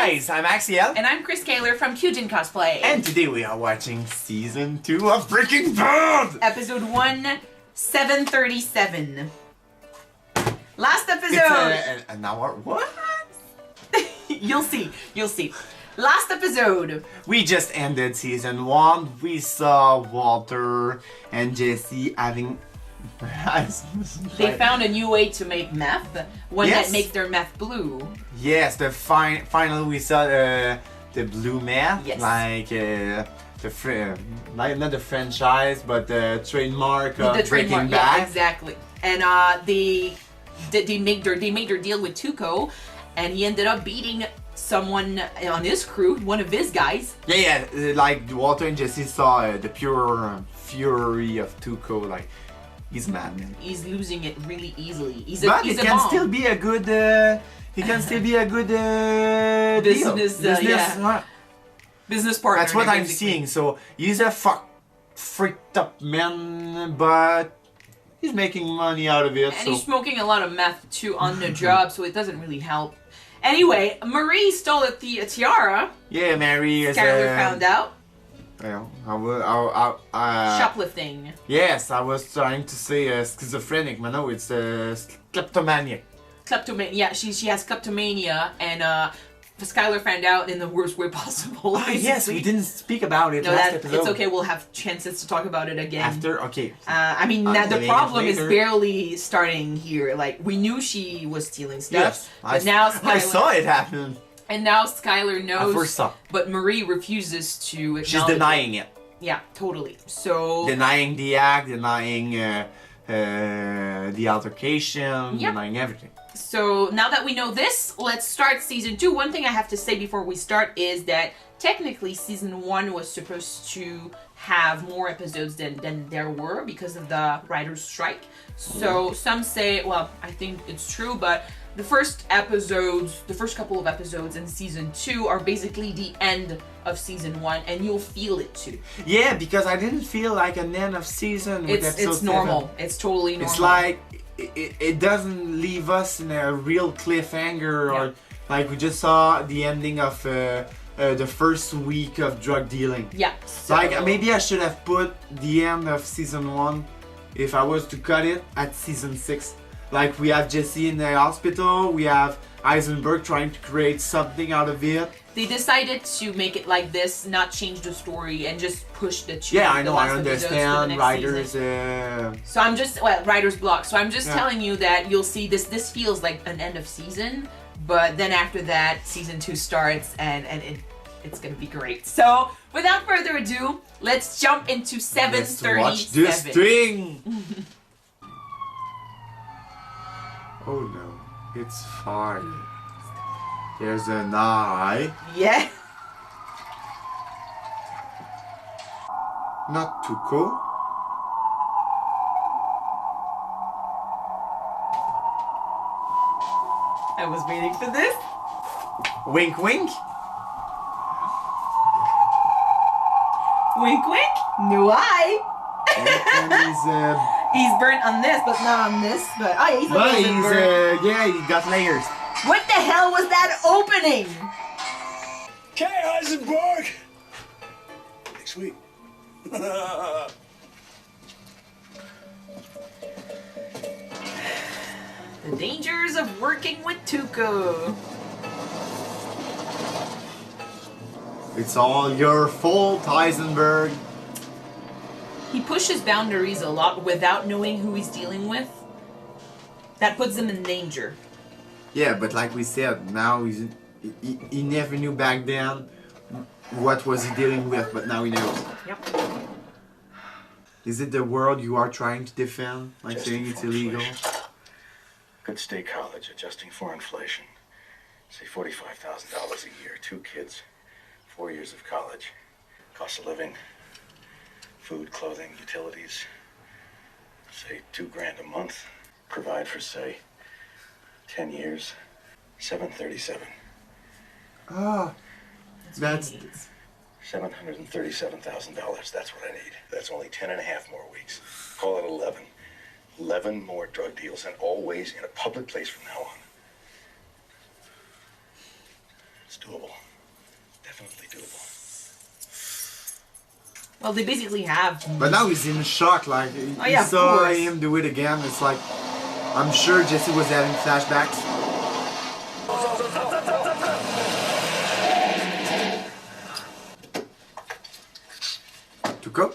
guys, I'm Actiel. And I'm Skyler from Cujin Cosplay. And today we are watching Season 2 of Breaking Bad! Episode 1, 737. Last episode! It's an hour. What? You'll see. Last episode. We just ended Season 1. We saw Walter and Jesse having... They found a new way to make meth. One that makes their meth blue. Yes, finally we saw the blue meth. Yes. Like not the franchise, but the trademark of Breaking Bad. Yeah, exactly. And they made their deal with Tuco, and he ended up beating someone on his crew, one of his guys. Yeah, like Walter and Jesse saw the pure fury of Tuco. Like, he's mad, man. He's losing it really easily. He's but a he can bomb. still be a good. He can still be a good business partner. That's what I'm seeing. So he's a freaked up man, but he's making money out of it. And he's smoking a lot of meth too on the job, so it doesn't really help. Anyway, Marie stole a tiara. Yeah, Mary is. Skyler found out. Well, shoplifting. Yes, I was trying to say schizophrenic, but no, it's kleptomania. Kleptomania. Yeah, she has kleptomania, and Skyler found out in the worst way possible. Yes, we didn't speak about it last episode. It's okay. We'll have chances to talk about it again. After, okay. I mean, the problem is barely starting here. Like, we knew she was stealing stuff, but now Skyler... I saw it happen. And now Skyler knows, I first saw. But Marie refuses to acknowledge. She's denying it. Yeah, totally. So denying the act, denying the altercation, denying everything. So now that we know this, let's start season 2. One thing I have to say before we start is that technically season 1 was supposed to have more episodes than there were because of the writer's strike. So some say, well, I think it's true, but the first couple of episodes in season 2 are basically the end of season 1, and you'll feel it too. Yeah, because I didn't feel like an end of season with episode 7. It's normal. It's totally normal. It's like it doesn't leave us in a real cliffhanger, or like we just saw the ending of the first week of drug dealing. Yeah. So like maybe I should have put the end of season 1 if I was to cut it at season 6. Like, we have Jesse in the hospital, we have Eisenberg trying to create something out of it. They decided to make it like this, not change the story, and just push the two. Yeah, I know, I understand, writers... So I'm just, writer's block. So I'm just telling you that you'll see this feels like an end of season, but then after that, season 2 starts, and it's gonna be great. So, without further ado, let's jump into 737. Let's watch this thing! Oh no, it's fire. There's an eye. Yeah. Not Tuco. I was waiting for this. Wink wink. Wink wink. No eye. And he's burnt on this, but not on this. But he's burnt. Yeah, he got layers. What the hell was that opening? Okay, Eisenberg. Next week. The dangers of working with Tuco. It's all your fault, Eisenberg. He pushes boundaries a lot without knowing who he's dealing with. That puts him in danger. Yeah, but like we said, now he never knew back then what was he dealing with, but now he knows. Yep. Is it the world you are trying to defend? Like saying it's illegal? Good state college, adjusting for inflation. Say $45,000 a year, 2 kids, 4 years of college. Cost of living, food, clothing, utilities. Say $2 grand a month. Provide for, say, 10 years. 737. Ah, that's $737,000. That's what I need. That's only 10 and a half more weeks. Call it 11. 11 more drug deals, and always in a public place from now on. It's doable. Definitely doable. Well, they basically have. But now he's in shock, like, he Oh, yeah, of saw course. him do it again. It's like, I'm sure Jesse was having flashbacks. Tuco?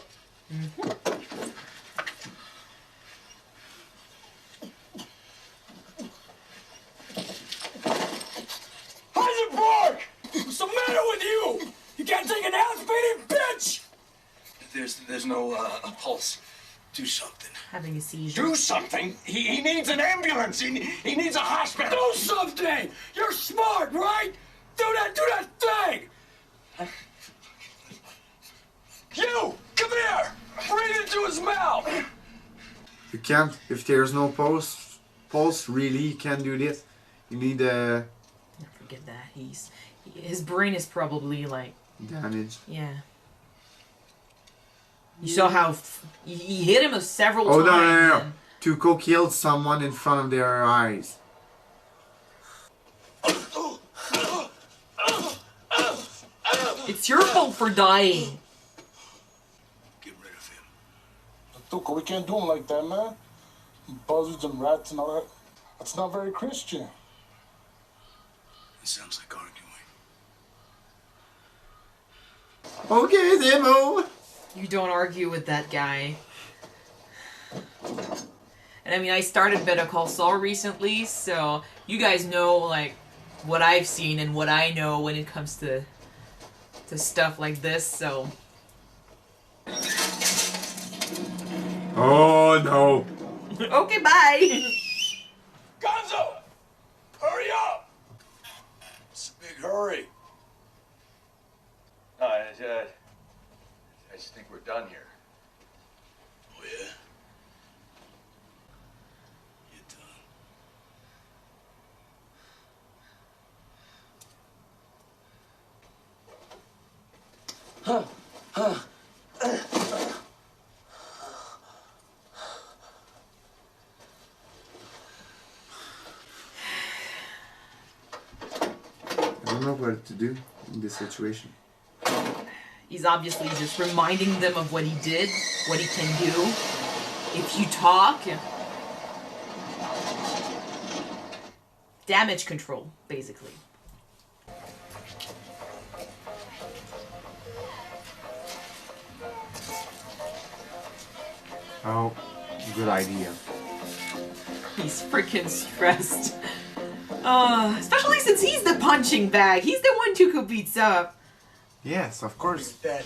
Heisenberg! What's the matter with you? You can't take an ass-beating bitch! There's no pulse. Do something. Having a seizure. Do something? He needs an ambulance. He needs a hospital. Do something! You're smart, right? Do that thing! You! Come here! Breathe into his mouth! You can't, if there's no pulse, really, you can't do this. You need Don't forget that. His brain is probably like. damage. Yeah. You saw how he hit him several Oh, times. no. and- Tuco killed someone in front of their eyes. It's your fault for dying. Get rid of him. Tuco, we can't do him like that, man. Buzzards and rats and all that. That's not very Christian. It sounds like arguing. Okay, Demo! You don't argue with that guy. And I mean, I started Better Call Saul recently, so you guys know like what I've seen and what I know when it comes to stuff like this. So Oh no! okay, bye. Gonzo! Hurry up! It's a big hurry. No, I just think we're done here. Oh, yeah? You're done. I don't know what to do in this situation. He's obviously just reminding them of what he did, what he can do. If you talk, damage control, basically. Oh, good idea. He's freaking stressed. Especially since he's the punching bag. He's the one Tuco beats up. Yes, of course. Dead.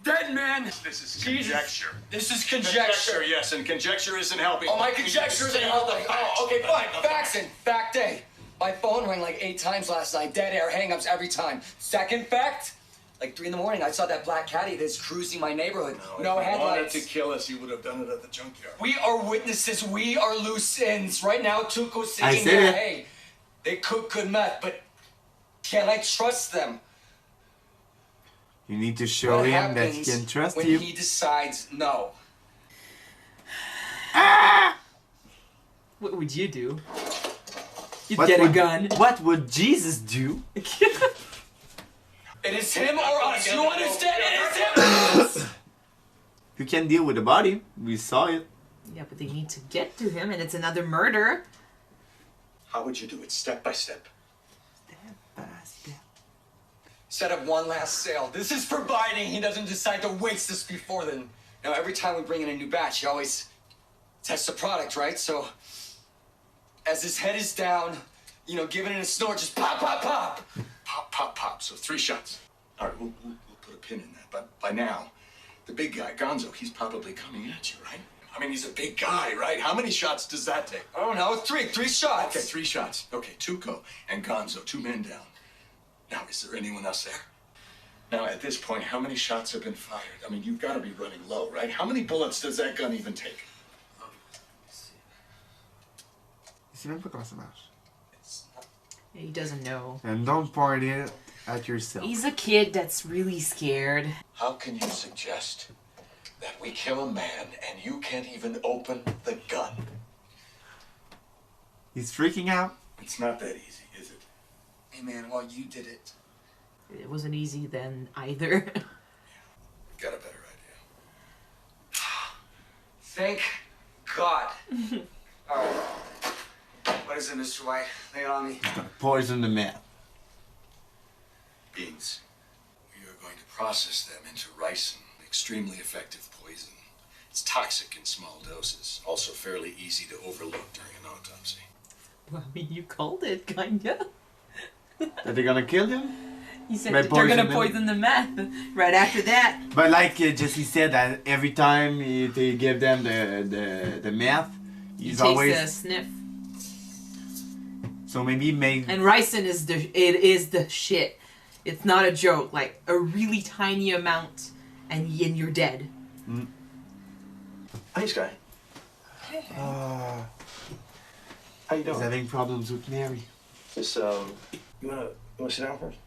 Dead, man! This is conjecture. This is conjecture. Yes, and conjecture isn't helping. Oh, my conjecture isn't helping. Oh, okay, fine. Facts in. Fact A. My phone rang like 8 times last night. Dead air, hang-ups every time. Second fact, like 3 in the morning, I saw that black caddy that's cruising my neighborhood. No If you wanted headlights. to kill us, you would have done it at the junkyard. We are witnesses. We are loose ends. Right now, Tuco's I sitting said there. it. Hey, they cook good meth, but can I trust them? You need to show What him that he happens can trust when you. he decides no? What would you do? You'd What get a would- gun. What would Jesus do? It is him or us. You understand? It is him or us. You can deal with the body. We saw it. Yeah, but they need to get to him, and it's another murder. How would you do it, step by step? Set up one last sale. This is providing he doesn't decide to waste us before then. Now, every time we bring in a new batch, he always tests the product, right? So, as his head is down, you know, giving it a snort, just pop, pop, pop. Pop, pop, pop. So 3 shots. All right, we'll put a pin in that. But by now, the big guy, Gonzo, he's probably coming at you, right? I mean, he's a big guy, right? How many shots does that take? I don't know, 3 shots. Okay, 3 shots. Okay, Tuco and Gonzo, 2 men down. Now, is there anyone else there? Now, at this point, how many shots have been fired? I mean, you've got to be running low, right? How many bullets does that gun even take? Il sait même pas comment ça marche. He doesn't know. And don't point it at yourself. He's a kid that's really scared. How can you suggest that we kill a man and you can't even open the gun? He's freaking out. It's not that easy, is it? Hey man, well, you did it. It wasn't easy then either. Got a better idea. Thank God. Alright. What is it, Mr. White? Lay it on me. Poison the meth. Beans. We are going to process them into ricin, extremely effective poison. It's toxic in small doses, also fairly easy to overlook during an autopsy. Well, I mean, you called it, kinda. Are they gonna kill him? You said By they're gonna poison poison the meth right after that. But like Jesse said, that every time they give them the meth, He he's takes always a sniff. so maybe make. And ricin is the shit. It's not a joke. Like a really tiny amount, and you're dead. Hey, Sky. Uh, How you he's doing? having problems with Mary. Just, you wanna sit down first?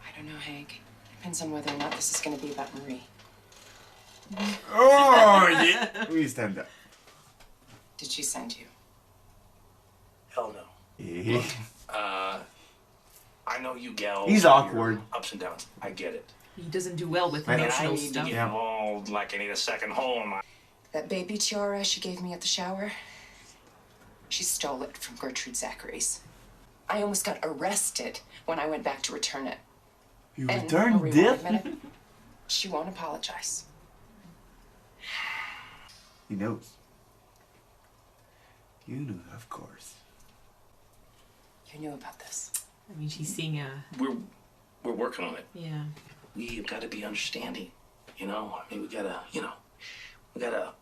I don't know, Hank. Depends on whether or not this is going to be about Marie. Oh yeah. We stand up. Did she send you? Hell no. Yeah. I know you gals. He's have awkward. your Ups and downs. I get it. He doesn't do well with And I And I emotional need stuff. to get Yeah. involved like I need a second hole in my. That baby tiara she gave me at the shower? She stole it from Gertrude Zachary's. I almost got arrested when I went back to return it. You And returned Marie won't it? admit it. She won't apologize. He knows. You knew, of course. You knew about this. I mean, she's seeing a We're working on it. yeah. We've got to be understanding. You know, I mean, we gotta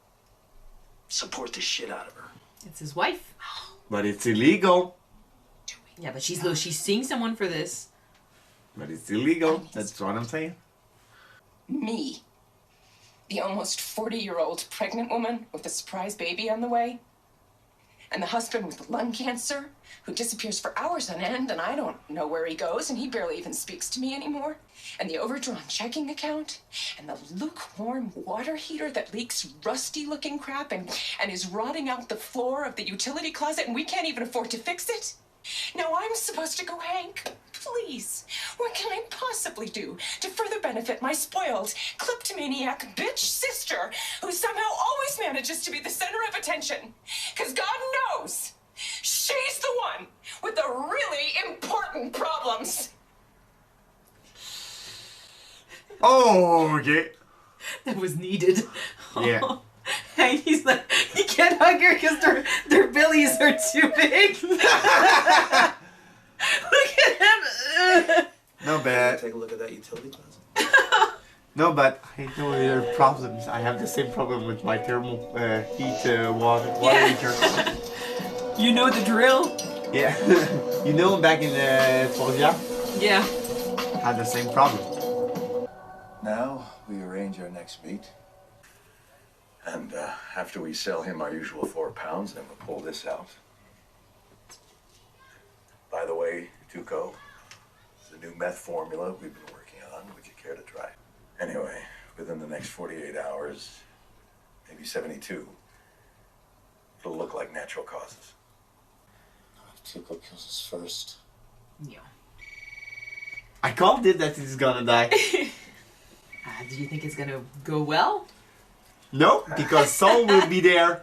support the shit out of her. It's his wife. But it's illegal. Yeah, but she's seeing someone for this. But it's illegal. That's what I'm saying. Me, the almost 40-year-old pregnant woman with a surprise baby on the way, and the husband with lung cancer who disappears for hours on end, and I don't know where he goes, and he barely even speaks to me anymore, and the overdrawn checking account, and the lukewarm water heater that leaks rusty-looking crap and is rotting out the floor of the utility closet, and we can't even afford to fix it. Now I'm supposed to go, Hank. Please, what can I possibly do to further benefit my spoiled, kleptomaniac bitch sister who somehow always manages to be the center of attention? Because God knows she's the one with the really important problems. Oh, okay. That was needed. Yeah. And he's like, he can't hug her because their bellies are too big. Look at him. No bad. Take a look at that utility closet. No, but I know there are problems. I have the same problem with my thermal heat water Yeah. heater. You know the drill. Yeah. You know, back in Foreshadowing, Yeah. I had the same problem. Now we arrange our next meet. And after we sell him our usual 4 pounds, then we'll pull this out. By the way, Tuco, the new meth formula we've been working on. Would you care to try? Anyway, within the next 48 hours, maybe 72, it'll look like natural causes. Tuco kills us first. Yeah. I called it that he's gonna die. Do you think it's gonna go well? No, because Saul will be there.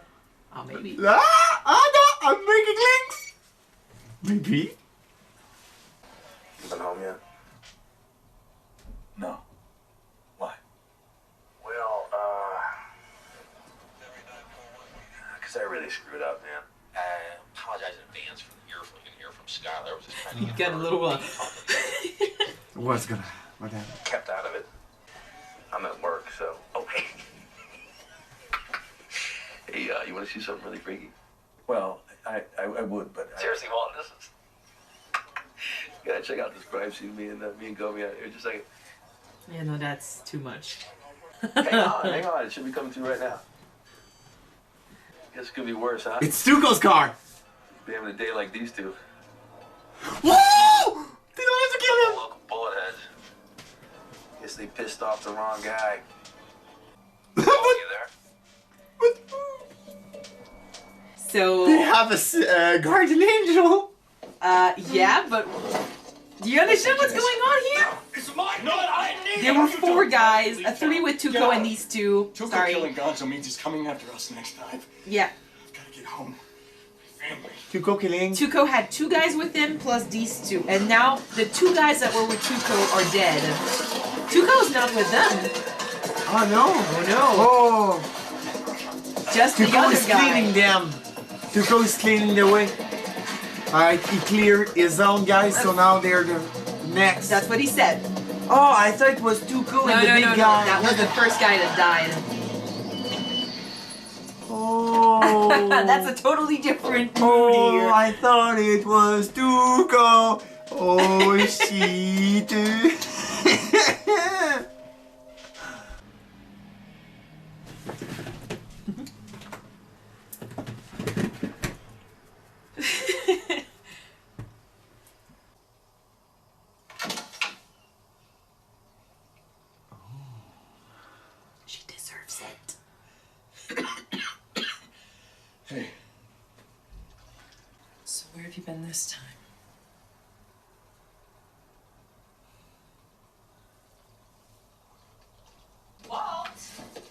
Oh, maybe. No, I'm making links. Maybe. You been home yet? No. Why? Well, because I really screwed up, man. I apologize in advance for the earful you can hear from Skyler. I was just trying to You got a little What happened? kept out of it. I'm at work, so. Oh, hey. Hey, you want to see something really freaky? Well, I would, but Seriously, Walt, this is. You gotta check out this crime scene. Me and Gomi out here. Just a second. Yeah, no, that's too much. Hang on. It should be coming through right now. Guess it could be worse, huh? It's Tuco's car. Be having a day like these two. Woo! They don't have to kill him. Local bullet heads. Guess they pissed off the wrong guy. But You there? So they have a guardian angel. Yeah, but do you understand what's going on here? It's mine! No, I need There were 4 guys, a 3 with Tuco and these 2. Tuco Sorry. killing Gonzo means he's coming after us next time. Yeah. I've got to get home. My family. Tuco killing. Tuco had 2 guys with him plus these 2, and now the 2 guys that were with Tuco are dead. Tuco's not with them. Oh no! Oh no! Oh! Just the Tuco other is guy. cleaning them. Tuco is cleaning the way. Alright, he cleared his own guys, so now they're the next. That's what he said. Oh, I thought it was Tuco and the big guy. That was the first guy that died. Oh. That's a totally different mood Oh, here. I thought it was Tuco. Oh, shit. She deserves it. Hey. So where have you been this time? Walt!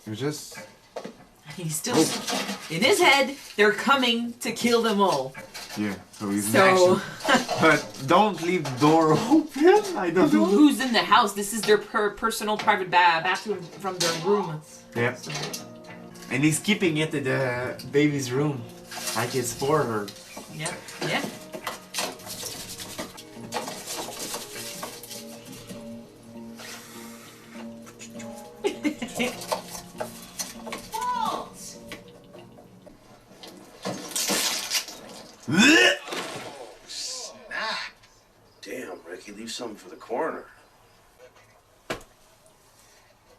You're just... He's still in his head. They're coming to kill them all. Yeah, so he's in So action. But don't leave the door open. I don't know. who's in the house? This is their personal private bathroom from their room. Yeah. And he's keeping it in the baby's room. Like it's for her. Yeah, yeah. Damn, Ricky, leave something for the coroner.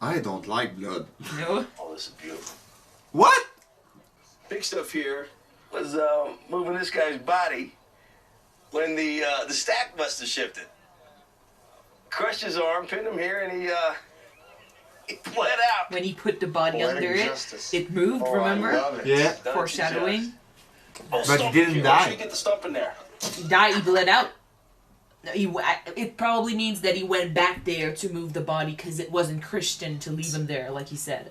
I don't like blood. No. Oh, this is beautiful. What? Big stuff here was moving this guy's body when the stack must have shifted. Crushed his arm, pinned him here, and he bled out. When he put the body Poetic under it, justice. it moved, Oh, remember? I love it. Yeah. Done it to Foreshadowing. justice. Oh, But he stump didn't here. die. Make sure you get the stump in there. He died, he bled out. It probably means that he went back there to move the body because it wasn't Christian to leave him there, like he said.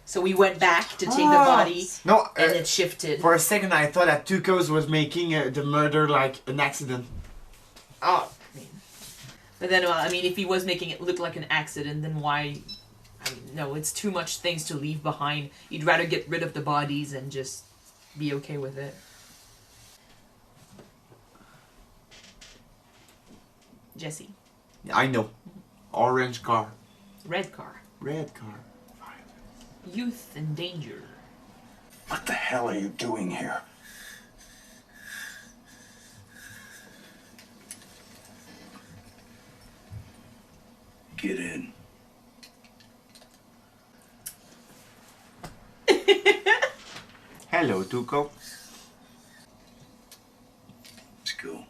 So we went back to take the body, No, and it shifted. for a second I thought that Tuco's was making the murder like an accident. Oh, I mean. But then, I mean, if he was making it look like an accident, then why? I mean, no, it's too much things to leave behind. You'd rather get rid of the bodies and just be okay with it. Jesse. I know. Orange car. Red car. Red car. Youth and danger. What the hell are you doing here? Get in. Hello, Tuco. Let's go.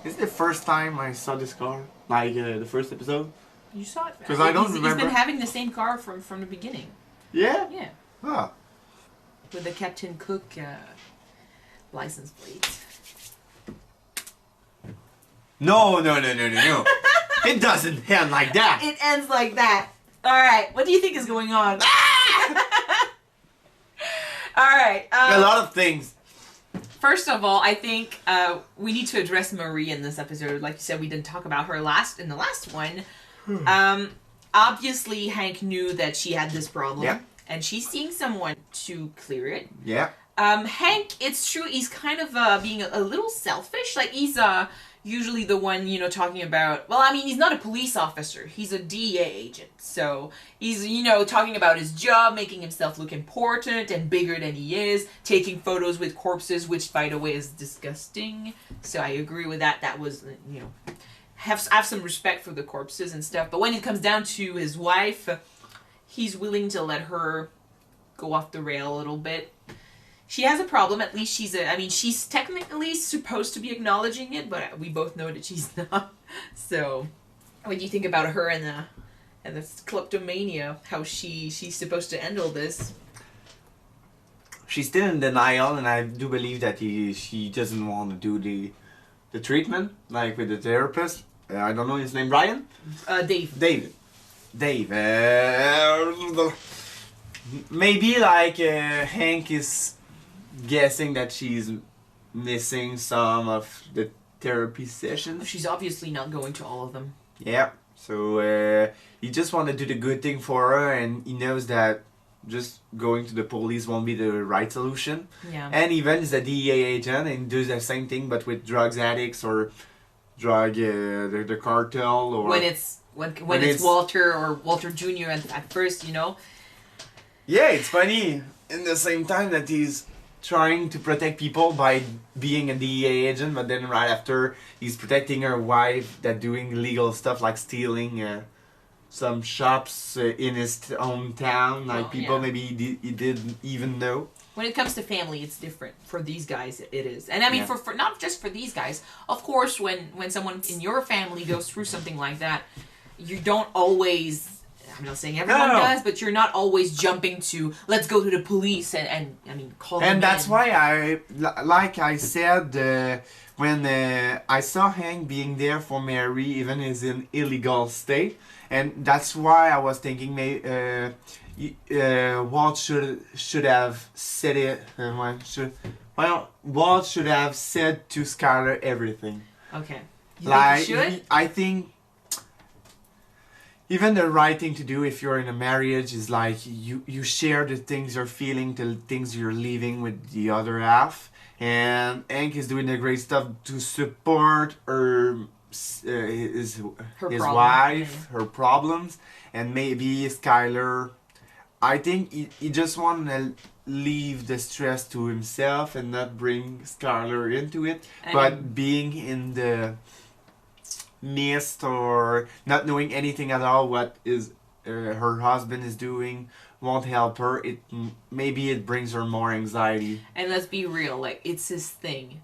This is the first time I saw this car. Like the first episode. You saw it. 'Cause I don't He's remember. been having the same car from the beginning. Yeah? Yeah. Huh. With the Captain Cook license plate. No. It doesn't end like that. It ends like that. Alright, what do you think is going on? Alright. A lot of things. First of all, I think we need to address Marie in this episode. Like you said, we didn't talk about her in the last one. Obviously, Hank knew that she had this problem. Yeah. And she's seeing someone to clear it. Yeah. Hank, it's true, he's kind of being a little selfish. Like, he's usually the one, talking about... Well, I mean, he's not a police officer. He's a DEA agent. So, he's, talking about his job, making himself look important and bigger than he is, taking photos with corpses, which, by the way, is disgusting. So, I agree with that. That was, have some respect for the corpses and stuff. But when it comes down to his wife, he's willing to let her go off the rail a little bit. She has a problem. At least she's technically supposed to be acknowledging it, but we both know that she's not. So, what do you think about her and And that's kleptomania, how she's supposed to handle this. She's still in denial, and I do believe that she doesn't want to do the treatment, like with the therapist. I don't know his name, Brian? Dave. Dave. Maybe like Hank is guessing that she's missing some of the therapy sessions. She's obviously not going to all of them. Yeah, so he just want to do the good thing for her, and he knows that just going to the police won't be the right solution. Yeah. And even is a DEA agent and does the same thing, but with drugs addicts or drug the cartel, or when it's Walter or Walter Jr. at first, you know. Yeah, it's funny in the same time that he's trying to protect people by being a DEA agent, but then right after he's protecting her wife that doing illegal stuff like stealing some shops in his hometown, like people maybe he didn't even know. When it comes to family, it's different. For these guys, it is. And I mean, for not just for these guys. Of course, when someone in your family goes through something like that, you don't always... I'm not saying everyone does, but you're not always jumping to, let's go to the police and I mean, call them. And that's why like I said, when I saw Hank being there for Mary, even is in illegal state, and that's why I was thinking maybe Walt should have said it. Walt should have said to Skyler everything. Okay. You like think he should? I think. Even the right thing to do if you're in a marriage is like you share the things you're feeling, the things you're leaving with the other half. And Hank is doing the great stuff to support his wife, her problems. And maybe Skyler, I think he just want to leave the stress to himself and not bring Skyler into it. But being in the missed or not knowing anything at all what is her husband is doing won't help her. Maybe it brings her more anxiety. And let's be real, like, it's his thing.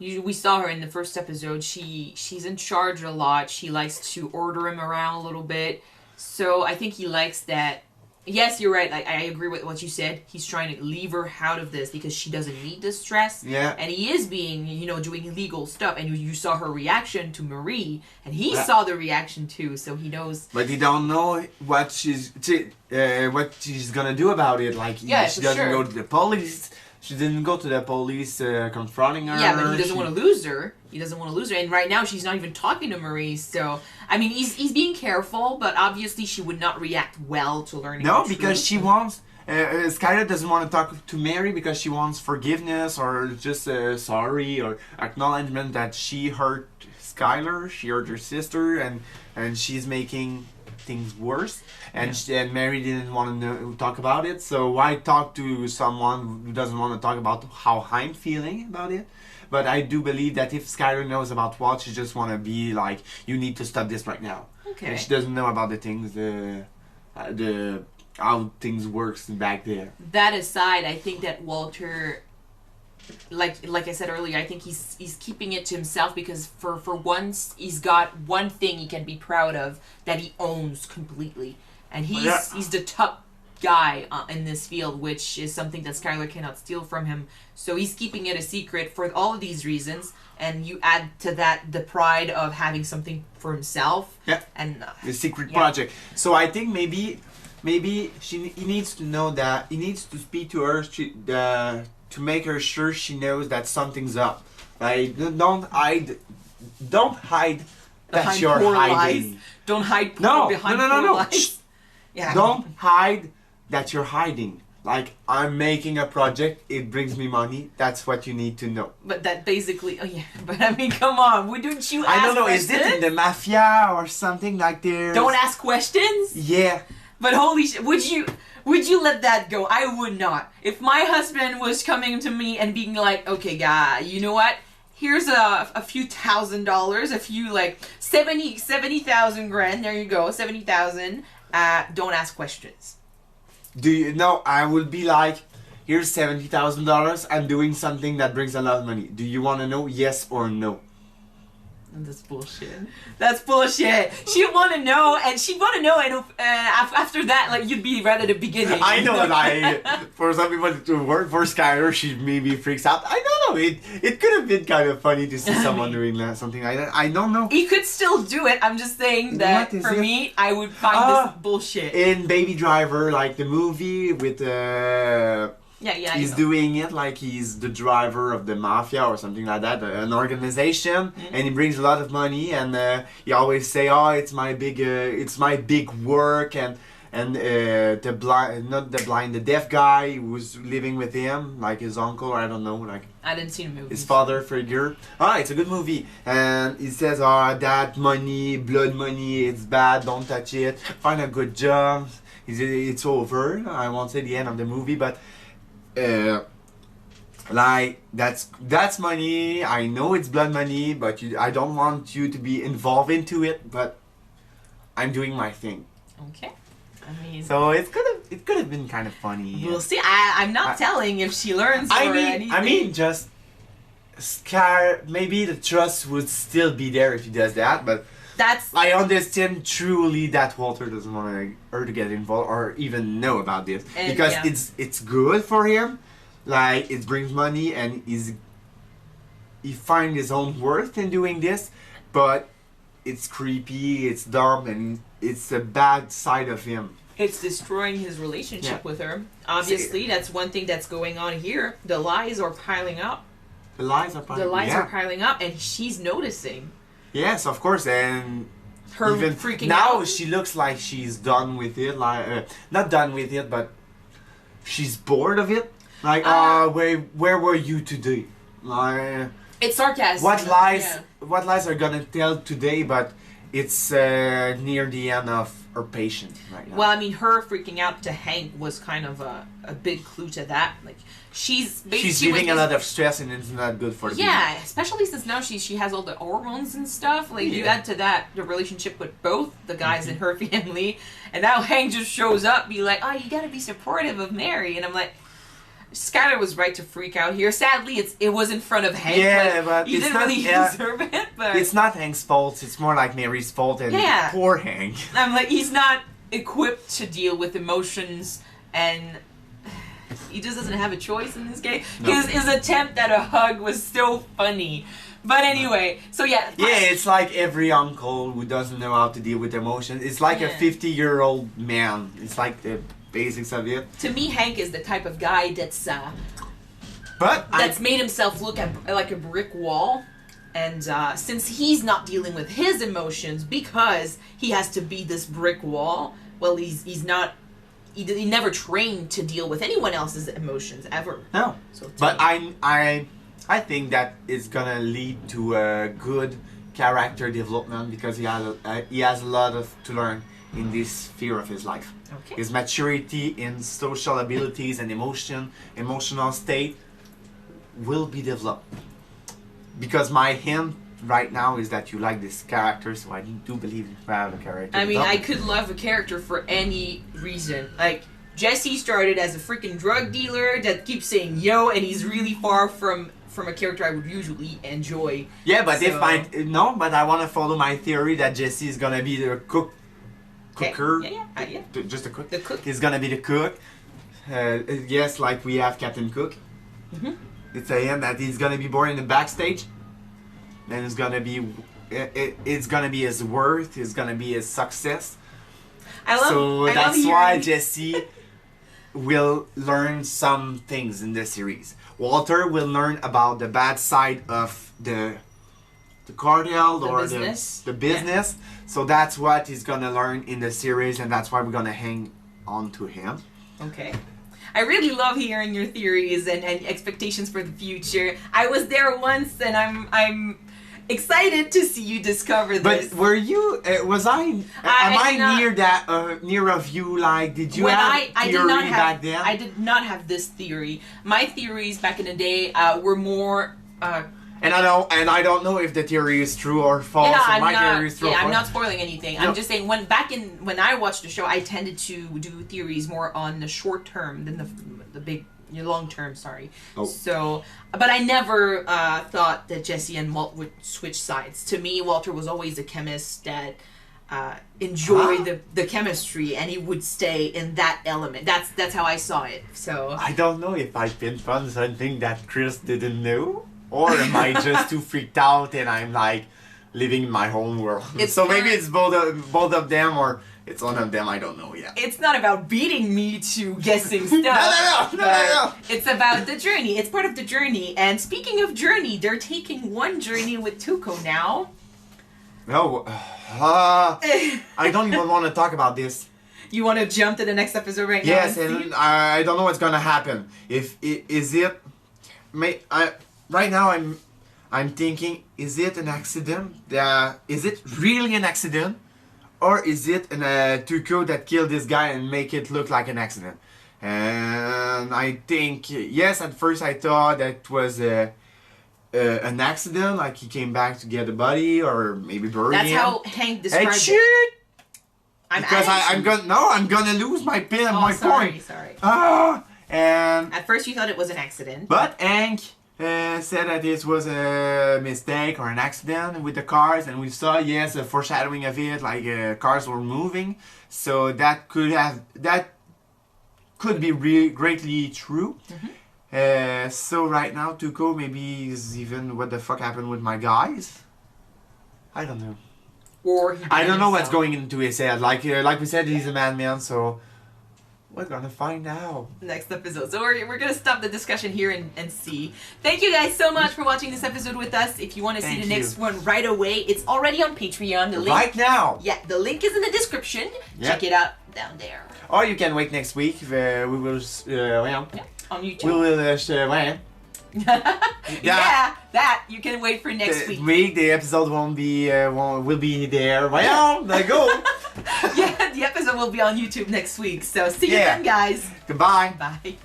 We saw her in the first episode. She's in charge a lot. She likes to order him around a little bit. So I think he likes that. Yes, you're right. I agree with what you said. He's trying to leave her out of this because she doesn't need the stress. Yeah. And he is being, doing illegal stuff. And you saw her reaction to Marie. And he saw the reaction too. So he knows. But he don't know what she's gonna do about it. Like, she doesn't go to the police. She didn't go to the police confronting her. Yeah, but he doesn't want to lose her. And right now, she's not even talking to Marie. So, I mean, he's being careful, but obviously she would not react well to learning the because truth. she wants... Skyler doesn't want to talk to Mary because she wants forgiveness or just sorry or acknowledgement that she hurt Skyler, she hurt her sister, and she's making things worse. And Mary didn't want to talk about it, so why talk to someone who doesn't want to talk about how I'm feeling about it? But I do believe that if Skyler knows about Walt, she just want to be like, you need to stop this right now. Okay. And she doesn't know about the things, how things works back there. That aside, I think that Walter, like I said earlier, I think he's keeping it to himself because for once he's got one thing he can be proud of that he owns completely, and he's the top guy in this field, which is something that Skyler cannot steal from him. So he's keeping it a secret for all of these reasons, and you add to that the pride of having something for himself. Yeah. And the secret project. So I think maybe he needs to know that he needs to speak to her to make her sure she knows that something's up. Like, don't hide that you're hiding. Lies. Don't hide behind no. lies. Yeah. Don't hide that you're hiding. Like, I'm making a project, it brings me money. That's what you need to know. But that basically, but I mean, come on, wouldn't you ask I don't know, questions? is it in the mafia or something like this? Don't ask questions? Yeah. But holy shit, would you let that go? I would not. If my husband was coming to me and being like, okay, guy, you know what? Here's a few $1,000s, a few like 70,000 grand. There you go, 70,000. Don't ask questions. Do you know? I would be like, here's $70,000. I'm doing something that brings a lot of money. Do you want to know? Yes or no? That's bullshit. That's bullshit. She'd want to know, and after that, like, you'd be right at the beginning. I know, like, for some people to work for Skyler, she maybe freaks out. I don't know. It could have been kind of funny to see someone doing something like that. I don't know. He could still do it. I'm just saying that for me, I would find this bullshit. In Baby Driver, like the movie with he's doing it like he's the driver of the mafia or something like that, an organization, and he brings a lot of money, and he always say, "Oh, it's my big work," and the deaf guy who's living with him, like his uncle, or I don't know, like I didn't see the movie. His father figure. It's a good movie, and he says, that money, blood money, it's bad. Don't touch it. Find a good job. It's over. I won't say the end of the movie, but. Like that's money. I know it's blood money, but I don't want you to be involved into it. But I'm doing my thing. Okay. I mean, so it could have been kind of funny. We'll see. I'm not telling if she learns or anything. I mean, just scare. Maybe the trust would still be there if he does that, but. I understand truly that Walter doesn't want her to get involved or even know about this, because it's good for him, like it brings money and he finds his own worth in doing this, but it's creepy, it's dumb, and it's a bad side of him. It's destroying his relationship with her. Obviously, that's one thing that's going on here. The lies are piling up. The lies are piling up, and she's noticing. Yes, of course, and her even freaking now out. She looks like she's done with it, like not done with it, but she's bored of it. Like, where were you today? Like, it's sarcasm. What lies are gonna tell today? But it's near the end of her patience right now. Well, I mean, her freaking out to Hank was kind of a big clue to that. Like, she's giving a lot of stress, and it's not good for the baby. Especially since now she has all the hormones and stuff. Like, you add to that the relationship with both the guys in her family, and now Hank just shows up, be like, "Oh, you gotta be supportive of Mary," and I'm like. Skyler was right to freak out here. Sadly, it was in front of Hank. Yeah, but you didn't really deserve it. But it's not Hank's fault. It's more like Mary's fault, and poor Hank. I'm like, he's not equipped to deal with emotions, and he just doesn't have a choice in this game. No. His attempt at a hug was so funny. But anyway, so it's like every uncle who doesn't know how to deal with emotions. It's like a 50-year-old man. It's like the basics of it. To me, Hank is the type of guy that's made himself look like a brick wall, and since he's not dealing with his emotions because he has to be this brick wall, well, he never trained to deal with anyone else's emotions ever. No, but I think that is gonna lead to a good character development, because he has a lot to learn in this sphere of his life. Okay. His maturity in social abilities and emotional state will be developed. Because my hint right now is that you like this character, so I do believe you have a character. I mean, I could love a character for any reason. Like, Jesse started as a freaking drug dealer that keeps saying yo, and he's really far from a character I would usually enjoy. Yeah, but but I want to follow my theory that Jesse is gonna be the cooker. Just a cook. The cook. He's gonna be the cook. Yes, like we have Captain Cook. Mm-hmm. It's saying that he's gonna be born in the backstage, and it's gonna be his worth. It's gonna be his success. That's why Jesse will learn some things in this series. Walter will learn about the bad side of the cartel or the business. So that's what he's gonna learn in the series, and that's why we're gonna hang on to him. Okay. I really love hearing your theories and expectations for the future. I was there once, and I'm excited to see you discover this. But were you? Was I? Am I near that? Near of you? Like, did you have theory back then? I did not have this theory. My theories back in the day were more. And I don't know if the theory is true or false. Theory is true or false. I'm not spoiling anything. No. I'm just saying when I watched the show, I tended to do theories more on the short term than the big long term, sorry. Oh. So, but I never thought that Jesse and Walt would switch sides. To me, Walter was always a chemist that enjoyed the chemistry, and he would stay in that element. That's how I saw it. So I don't know if I pinpoint something that Chris didn't know, or am I just too freaked out and I'm like living in my own world. So maybe it's both of them, or it's one of them. I don't know yet. it's not about beating me to guessing stuff. No. It's about the journey. It's part of the journey. And speaking of journey, they're taking one journey with Tuco now. No, I don't even want to talk about this. You want to jump to the next episode right now? Yes, and see? and I don't know what's gonna happen. Right now I'm thinking, is it an accident? Is it really an accident? Or is it Tuco that killed this guy and make it look like an accident? And I think, yes, at first I thought that was an accident, like he came back to get the body or maybe bury him. That's how Hank described Hey, it. shit! I'm Because I'm gonna lose my pin and my coin. Sorry. And At first you thought it was an accident. but Hank said that this was a mistake or an accident with the cars, and we saw, yes, a foreshadowing of it, like cars were moving. So that could be greatly true. So right now, Tuco maybe is even what the fuck happened with my guys. I don't know. Or he I don't know what's himself. going into his head. Like we said, he's a madman, so we're gonna find out. Next episode. So we're going to stop the discussion here and see. Thank you guys so much for watching this episode with us. If you want to see Thank the next you. one right away, it's already on Patreon. The link, Right now! yeah, the link is in the description. Yep. Check it out down there. Or you can wait next week. We will, On YouTube. we will, Yeah, that you can wait for next week. The episode will be there. Well, there you go. Yeah, the episode will be on YouTube next week. So see you Yeah. then, guys. Goodbye. Bye.